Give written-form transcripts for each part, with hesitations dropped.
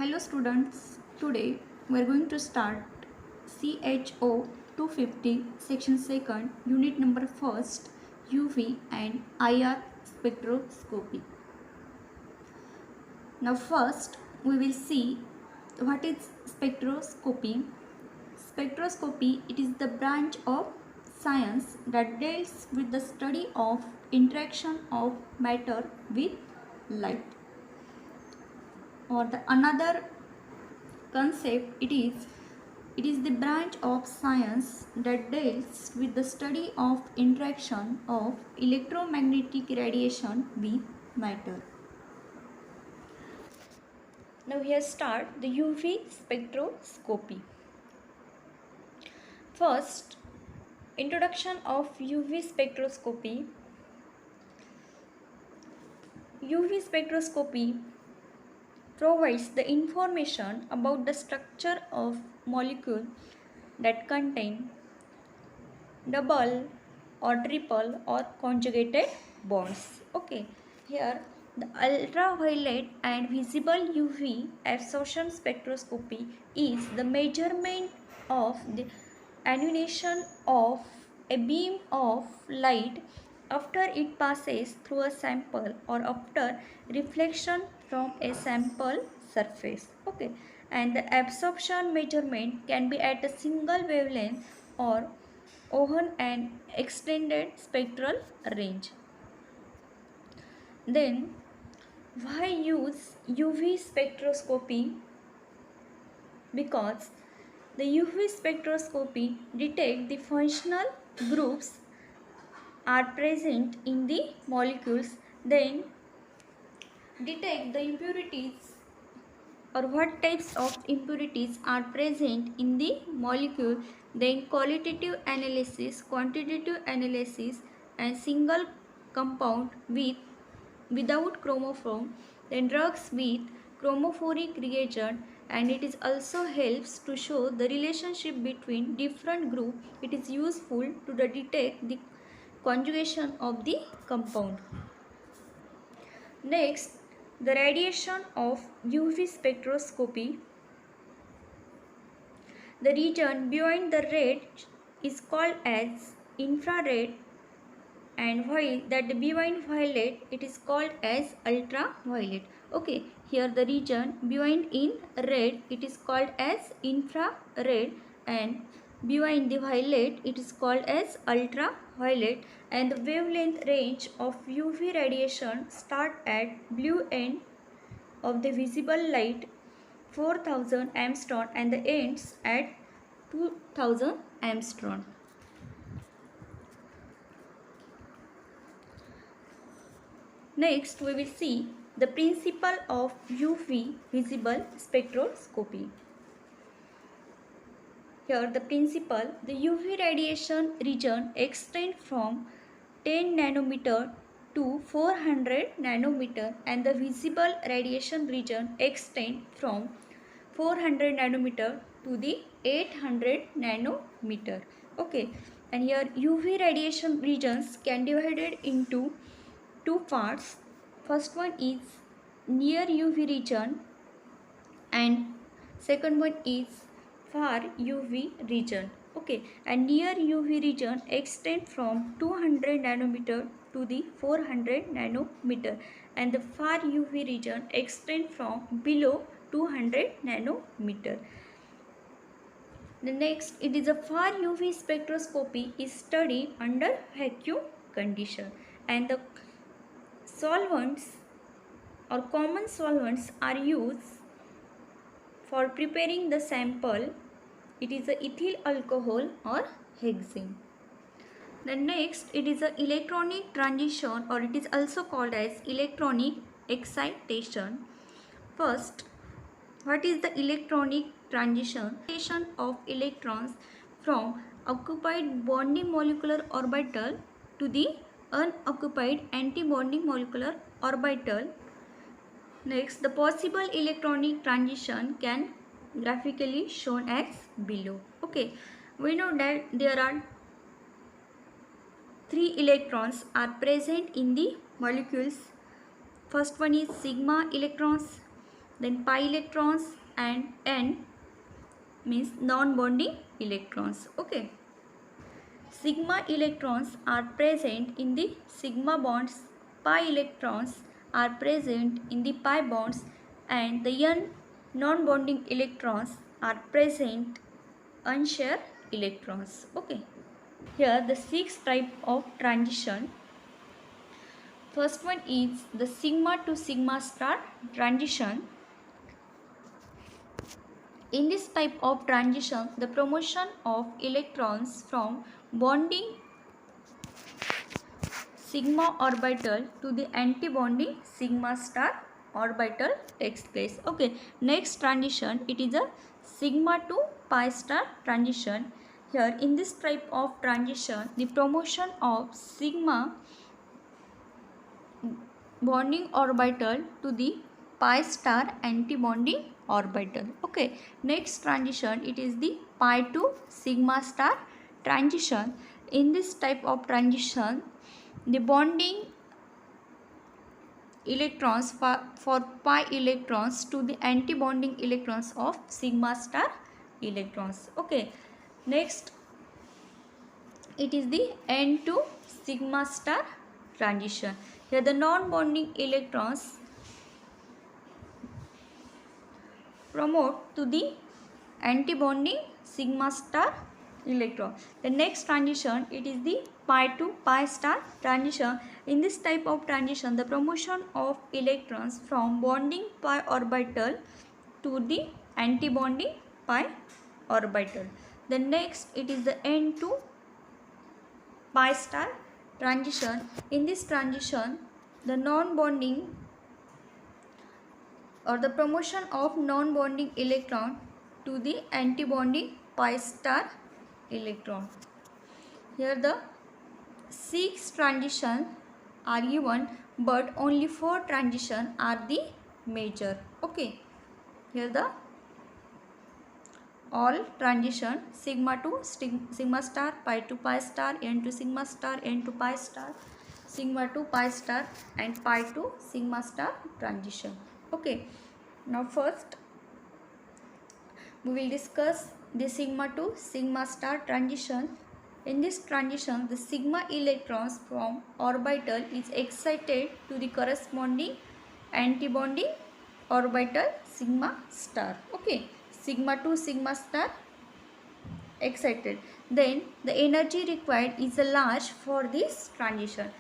Hello students, today we are going to start CHO 250 section 2nd unit number 1st UV and IR spectroscopy. Now first we will see what is spectroscopy. Spectroscopy, it is the branch of science that deals with the study of interaction of matter with light, or the another concept, it is the branch of science that deals with the study of interaction of electromagnetic radiation with matter. Now here start the UV spectroscopy. First, introduction of UV spectroscopy. UV spectroscopy provides the information about the structure of molecule that contain double or triple or conjugated bonds. Okay, here the ultraviolet and visible UV absorption spectroscopy is the measurement of the attenuation of a beam of light after it passes through a sample or after reflection from a sample surface. Okay, and the absorption measurement can be at a single wavelength or over an extended spectral range. Then, why use UV spectroscopy? Because the UV spectroscopy detect the functional groups are present in the molecules, then detect the impurities or what types of impurities are present in the molecule, then qualitative analysis, quantitative analysis, and single compound without chromophore, then drugs with chromophoric reagent, and it is also helps to show the relationship between different group. It is useful to detect the conjugation of the compound. Next, the radiation of UV spectroscopy. The region beyond the red is called as infrared, and while that beyond violet it is called as ultraviolet. Okay, here the region beyond in red it is called as infrared, and beyond the violet it is called as ultraviolet, and the wavelength range of UV radiation start at blue end of the visible light 4000 angstrom and the ends at 2000 angstrom. Next, we will see the principle of UV visible spectroscopy. Here, the principle, the UV radiation region extends from 10 nanometer to 400 nanometer, and the visible radiation region extends from 400 nanometer to the 800 nanometer. Okay, and here UV radiation regions can be divided into two parts. First one is near UV region and second one is far UV region. Okay, and near UV region extend from 200 nanometer to the 400 nanometer, and the far UV region extend from below 200 nanometer. The next, it is a far UV spectroscopy is studied under vacuum condition, and the solvents or common solvents are used for preparing the sample. It is a ethyl alcohol or hexane. The next, it is a electronic transition, or it is also called as electronic excitation. First, what is the electronic transition? Transition of electrons from occupied bonding molecular orbital to the unoccupied anti-bonding molecular orbital. Next, the possible electronic transition can graphically shown as below. Okay, we know that there are 3 electrons are present in the molecules. First one is sigma electrons, then pi electrons, and N means non-bonding electrons. Okay. Sigma electrons are present in the sigma bonds, pi electrons are present in the pi bonds, and the N non-bonding electrons are present unshared electrons. Okay. Here the 6 type of transition. First one is the sigma to sigma star transition. In this type of transition, the promotion of electrons from bonding sigma orbital to the anti-bonding sigma star orbital takes place. Okay, next transition, it is a sigma to pi star transition. Here in this type of transition, the promotion of sigma bonding orbital to the pi star anti-bonding orbital. Okay, next transition, it is the pi to sigma star transition. In this type of transition, the bonding electrons for pi electrons to the anti-bonding electrons of sigma star electrons. Okay, next it is the N to sigma star transition. Here the non-bonding electrons promote to the anti-bonding sigma star electron. The next transition, it is the pi to pi star transition. In this type of transition, the promotion of electrons from bonding pi orbital to the anti-bonding pi orbital. The next, it is the N to pi star transition. In this transition, the non-bonding or the promotion of non-bonding electron to the anti-bonding pi star electron. Here the 6 transitions are given, but only 4 transitions are the major. Okay, here the all transition sigma to sigma star, pi to pi star, N to sigma star, N to pi star, sigma to pi star, and pi to sigma star transition. Okay, now first we will discuss the sigma to sigma star transition. In this transition, the sigma electrons from orbital is excited to the corresponding anti-bonding orbital sigma star. Okay, sigma to sigma star excited. Then the energy required is large for this transition.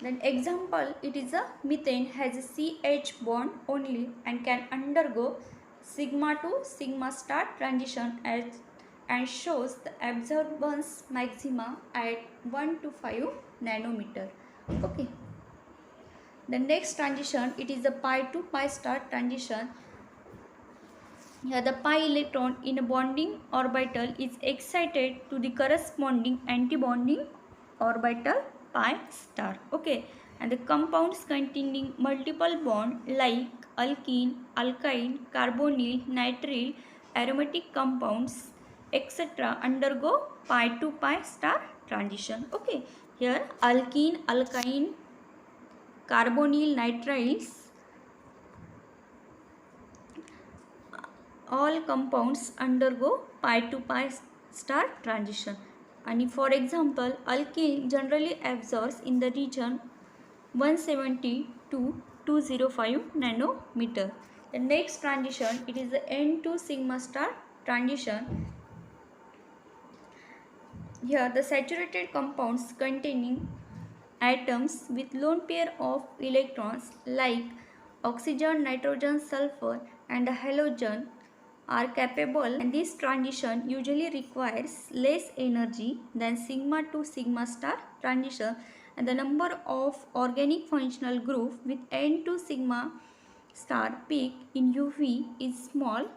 Then example, it is a methane has a CH bond only and can undergo sigma to sigma star transition and shows the absorbance maxima at 1 to 5 nanometer. Okay. The next transition, it is the pi to pi star transition. Here the pi electron in a bonding orbital is excited to the corresponding anti-bonding orbital pi star. Okay, and the compounds containing multiple bonds like alkene, alkyne, carbonyl, nitrile, aromatic compounds, etc. undergo pi to pi star transition. Okay, here alkene, alkyne, carbonyl, nitriles, all compounds undergo pi to pi star transition. And for example, alkene generally absorbs in the region 170 to 205 nanometer. The next transition, it is the N to sigma star transition. Here the saturated compounds containing atoms with lone pair of electrons like oxygen, nitrogen, sulfur and halogen are capable, and this transition usually requires less energy than sigma to sigma star transition, and the number of organic functional group with N to sigma star peak in UV is small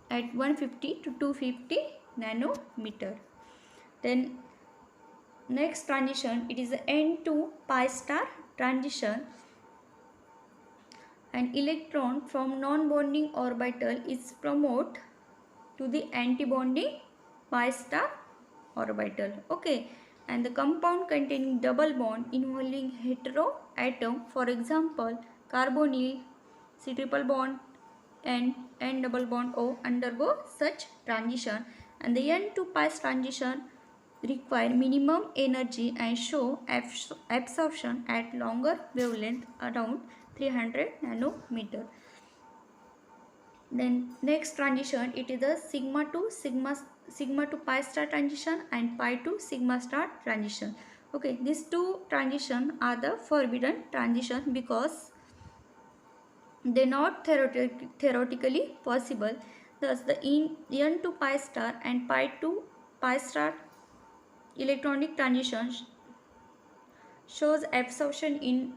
at 150 to 250 nanometer. Then next transition, it is the N to pi star transition. An electron from non-bonding orbital is promoted to the anti-bonding pi star orbital. Okay, and the compound containing double bond involving hetero atom. For example, carbonyl, C triple bond, and N double bond O undergo such transition, and the N to pi transition require minimum energy and show absorption at longer wavelength around 300 nanometer. Then next transition, it is the sigma to pi star transition and pi to sigma star transition. Okay, these two transitions are the forbidden transition because they not theoretically possible. Thus, the N to pi star and pi to pi star electronic transition shows absorption in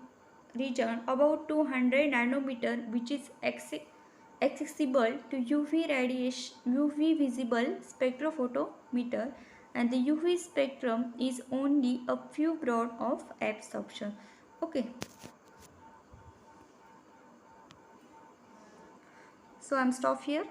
region about 200 nanometer, which is accessible to UV radiation, UV visible spectrophotometer, and the UV spectrum is only a few broad of absorption. Okay, so I'm stop here.